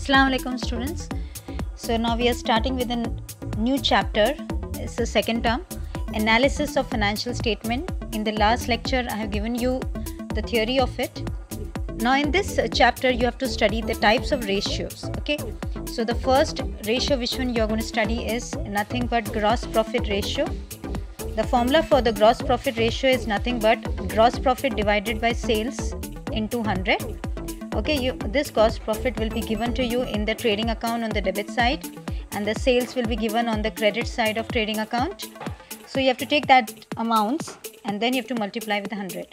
Assalamu alaikum students. So now we are starting with a new chapter. It's the second term, analysis of financial statement. In the last lecture I have given you the theory of it. Now in this chapter you have to study the types of ratios. Okay, so the first ratio which one you are going to study is nothing but gross profit ratio. The formula for the gross profit ratio is nothing but gross profit divided by sales into 100. Okay, this gross profit will be given to you in the trading account on the debit side, and the sales will be given on the credit side of trading account. So you have to take that amounts and then you have to multiply with 100.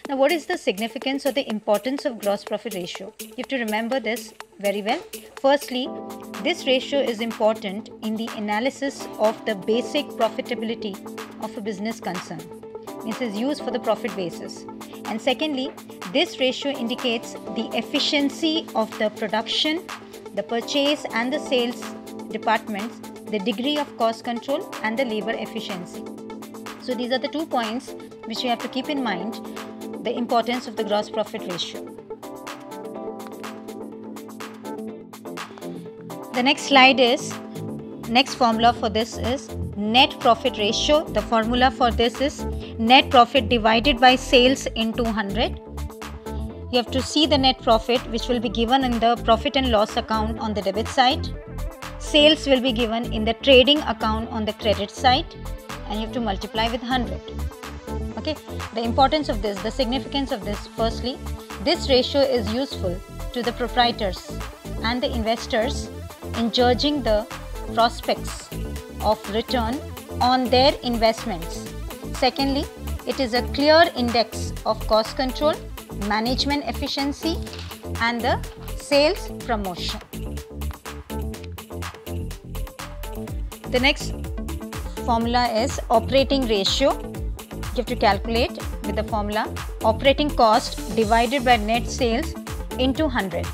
Now what is the significance or the importance of gross profit ratio? You have to remember this very well. Firstly, this ratio is important in the analysis of the basic profitability of a business concern. This is used for the profit basis. And secondly, this ratio indicates the efficiency of the production, the purchase and the sales departments, the degree of cost control and the labor efficiency. So these are the 2 points which you have to keep in mind, the importance of the gross profit ratio. The next slide is, next formula for this is net profit ratio. The formula for this is net profit divided by sales into 100. You have to see the net profit which will be given in the profit and loss account on the debit side. Sales will be given in the trading account on the credit side, and you have to multiply with 100. Okay, the importance of this, the significance of this, firstly, this ratio is useful to the proprietors and the investors in judging the prospects of return on their investments. Secondly, it is a clear index of cost control, management efficiency and the sales promotion. The next formula is operating ratio. You have to calculate with the formula operating cost divided by net sales into 100.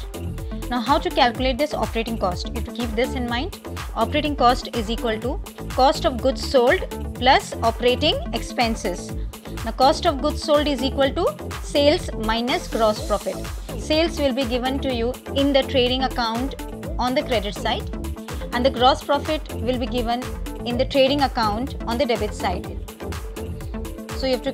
Now how to calculate this operating cost? You have to keep this in mind. Operating cost is equal to cost of goods sold plus operating expenses. Now cost of goods sold is equal to sales minus gross profit. Sales will be given to you in the trading account on the credit side, and the gross profit will be given in the trading account on the debit side. So you have to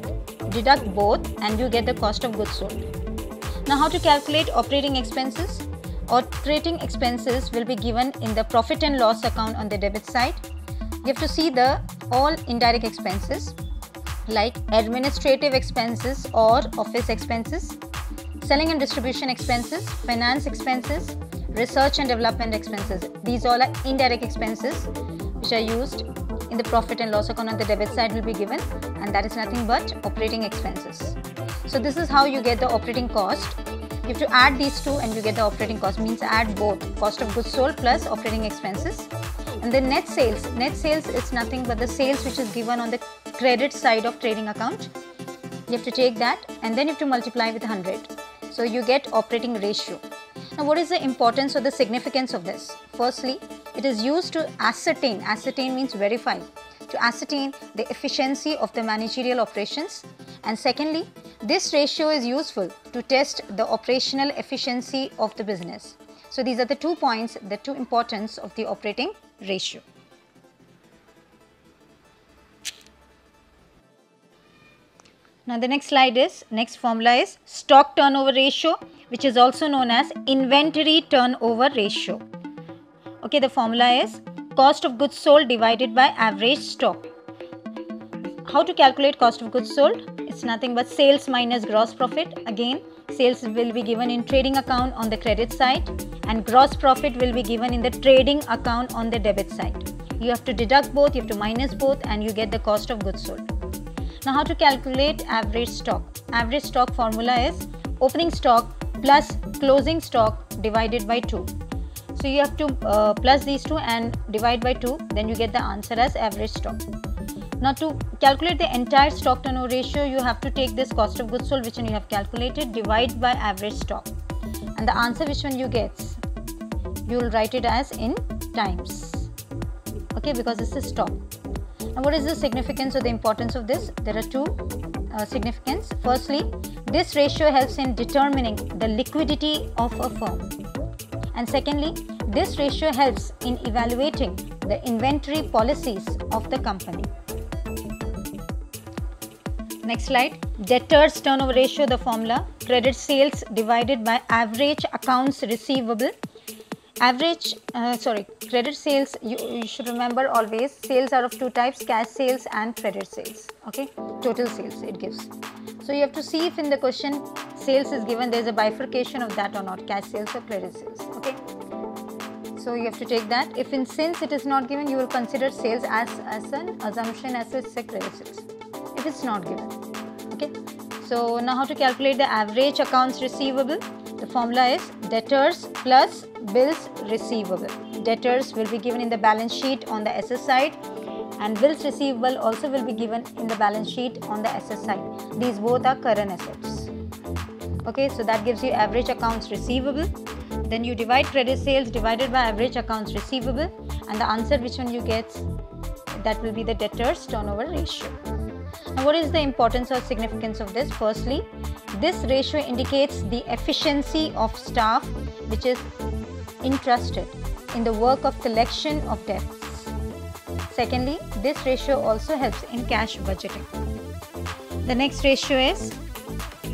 deduct both and you get the cost of goods sold. Now how to calculate operating expenses? Operating expenses will be given in the profit and loss account on the debit side. You have to see the all indirect expenses like administrative expenses or office expenses, selling and distribution expenses, finance expenses, research and development expenses. These all are indirect expenses which are used in the profit and loss account on the debit side will be given, and that is nothing but operating expenses. So this is how you get the operating cost. You have to add these two and you get the operating cost, means add both cost of goods sold plus operating expenses. And then net sales is nothing but the sales which is given on the credit side of trading account. You have to take that and then you have to multiply with 100. So you get operating ratio. Now what is the importance or the significance of this? Firstly, it is used to ascertain means verify, to ascertain the efficiency of the managerial operations. And secondly, this ratio is useful to test the operational efficiency of the business. So these are the 2 points, the 2 importance of the operating ratio. Now the next formula is stock turnover ratio, which is also known as inventory turnover ratio. Okay, the formula is cost of goods sold divided by average stock. How to calculate cost of goods sold? It's nothing but sales minus gross profit. Again, sales will be given in trading account on the credit side and gross profit will be given in the trading account on the debit side. You have to deduct both, you have to minus both and you get the cost of goods sold. Now how to calculate average stock? Average stock formula is opening stock plus closing stock divided by 2. So you have to plus these two and divide by 2, then you get the answer as average stock. Now to calculate the entire stock turnover ratio, you have to take this cost of goods sold which one you have calculated, divide by average stock, and the answer which one you get, you will write it as in times. Okay, because this is stock. Now what is the significance or the importance of this? There are 2 significance. Firstly, this ratio helps in determining the liquidity of a firm. And secondly, this ratio helps in evaluating the inventory policies of the company. Next slide, debtors turnover ratio, the formula, credit sales divided by average accounts receivable. Credit sales, you should remember always, sales are of two types, cash sales and credit sales. Okay, total sales it gives. So you have to see if in the question sales is given, there is a bifurcation of that or not, cash sales or credit sales. Okay, so you have to take that. Since it is not given, you will consider sales as an assumption as it's a credit sales if it's not given. Okay, so now how to calculate the average accounts receivable? The formula is debtors plus bills receivable. Debtors will be given in the balance sheet on the asset side, and bills receivable also will be given in the balance sheet on the asset side. These both are current assets. Okay, so that gives you average accounts receivable. Then you divide credit sales divided by average accounts receivable, and the answer which one you get, that will be the debtors turnover ratio. Now, what is the importance or significance of this? Firstly, this ratio indicates the efficiency of staff which is entrusted in the work of collection of debts. Secondly, this ratio also helps in cash budgeting. The next ratio is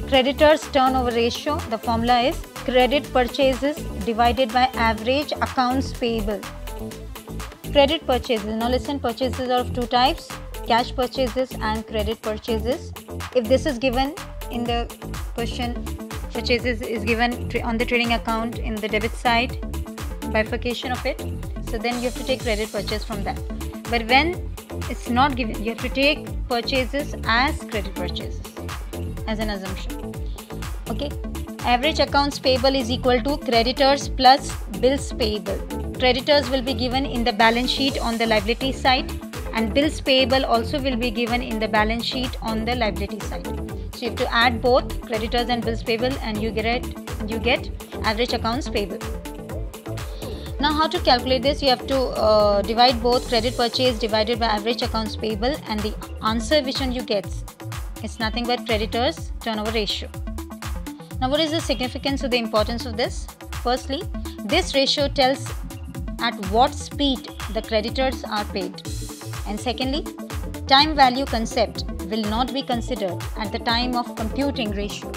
creditors turnover ratio. The formula is credit purchases divided by average accounts payable. Credit purchases, now listen, purchases are of two types, cash purchases and credit purchases. If this is given in the question, purchases is given on the trading account in the debit side, bifurcation of it, so then you have to take credit purchase from that. But when it's not given, you have to take purchases as credit purchases as an assumption. Okay, average accounts payable is equal to creditors plus bills payable. Creditors will be given in the balance sheet on the liability side, and bills payable also will be given in the balance sheet on the liability side. So you have to add both creditors and bills payable, and you get average accounts payable. Now how to calculate this? You have to divide both credit purchase divided by average accounts payable, and the answer which one you get is nothing but creditors turnover ratio. Now what is the significance or the importance of this? Firstly, this ratio tells at what speed the creditors are paid. And secondly, time value concept will not be considered at the time of computing ratio.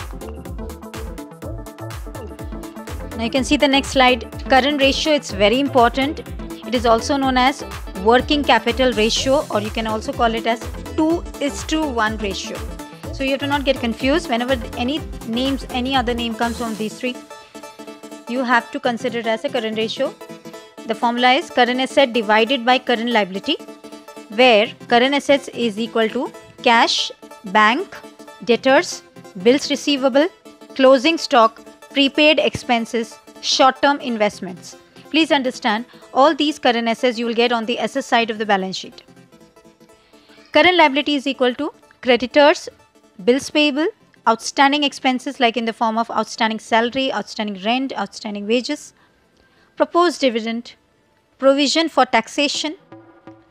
Now you can see the next slide, current ratio. It's very important. It is also known as working capital ratio, or you can also call it as 2:1 ratio. So you have to not get confused. Whenever any other name comes from these three, you have to consider it as a current ratio. The formula is current asset divided by current liability, where current assets is equal to cash, bank, debtors, bills receivable, closing stock, prepaid expenses, short-term investments. Please understand, all these current assets you will get on the asset side of the balance sheet. Current liability is equal to creditors, bills payable, outstanding expenses like in the form of outstanding salary, outstanding rent, outstanding wages, proposed dividend, provision for taxation,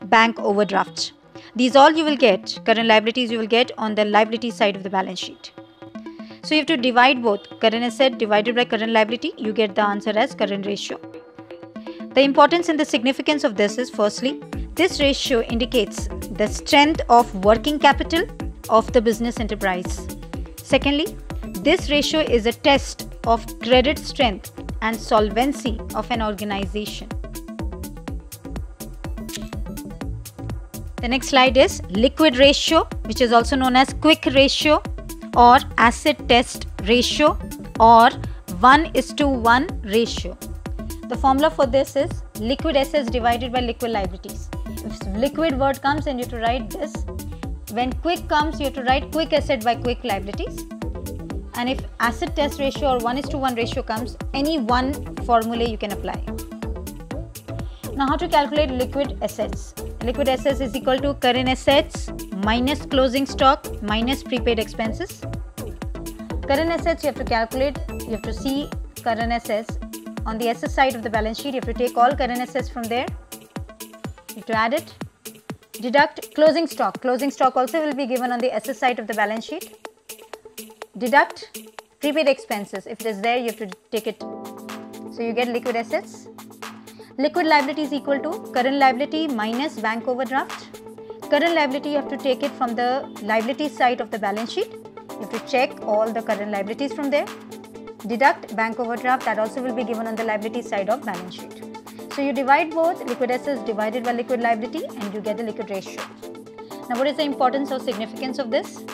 bank overdraft. These all you will get, current liabilities you will get on the liability side of the balance sheet. So you have to divide both current asset divided by current liability, you get the answer as current ratio. The importance and the significance of this is, firstly, this ratio indicates the strength of working capital of the business enterprise. Secondly, this ratio is a test of credit strength and solvency of an organization. The next slide is liquid ratio, which is also known as quick ratio or acid test ratio or 1:1 ratio. The formula for this is liquid assets divided by liquid liabilities. If liquid word comes, then you have to write this. When quick comes, you have to write quick asset by quick liabilities. And if acid test ratio or 1:1 ratio comes, any one formula you can apply. Now how to calculate liquid assets? Liquid assets is equal to current assets minus closing stock minus prepaid expenses. Current assets you have to calculate, you have to see current assets on the asset side of the balance sheet. You have to take all current assets from there, you have to add it, deduct closing stock. Closing stock also will be given on the asset side of the balance sheet. Deduct prepaid expenses. If it is there, you have to take it. So you get liquid assets. Liquid liability is equal to current liability minus bank overdraft. Current liability, you have to take it from the liability side of the balance sheet. You have to check all the current liabilities from there. Deduct bank overdraft, that also will be given on the liability side of balance sheet. So you divide both liquid assets divided by liquid liability and you get the liquid ratio. Now what is the importance or significance of this?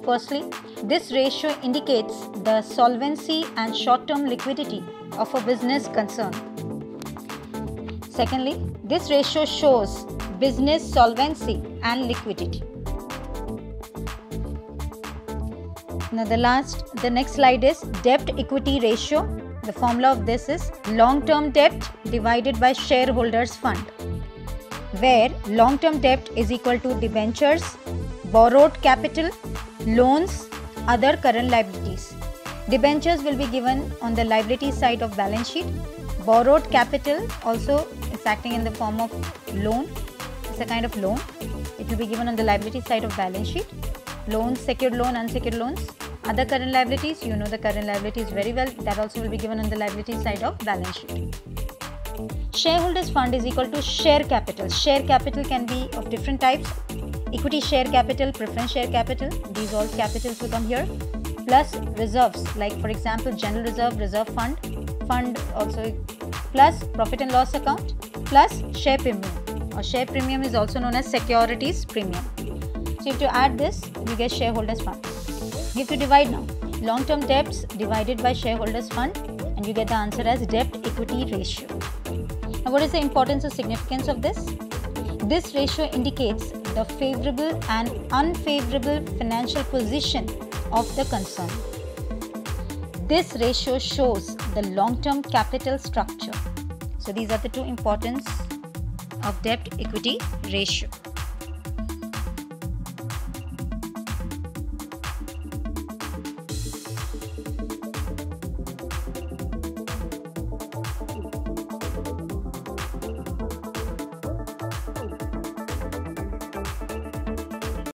Firstly, this ratio indicates the solvency and short-term liquidity of a business concern. Secondly, this ratio shows business solvency and liquidity. Now the next slide is debt equity ratio. The formula of this is long-term debt divided by shareholders fund, where long-term debt is equal to debentures, borrowed capital, loans, other current liabilities. Debentures will be given on the liability side of balance sheet. Borrowed capital also is acting in the form of loan. It's a kind of loan. It will be given on the liability side of balance sheet. Loans, secured loan, unsecured loans. Other current liabilities, you know the current liabilities very well, that also will be given on the liability side of balance sheet. Shareholders fund is equal to share capital. Share capital can be of different types. Equity share capital, preference share capital, these all capitals will come here. Plus reserves, like for example general reserve, reserve fund also, plus profit and loss account, plus share premium, or share premium is also known as securities premium. So if you add this, you get shareholders fund. You have to divide now. Long-term debts divided by shareholders fund and you get the answer as debt equity ratio. Now what is the importance or significance of this? This ratio indicates the favorable and unfavorable financial position of the concern. This ratio shows the long-term capital structure. So these are the two importance of debt equity ratio.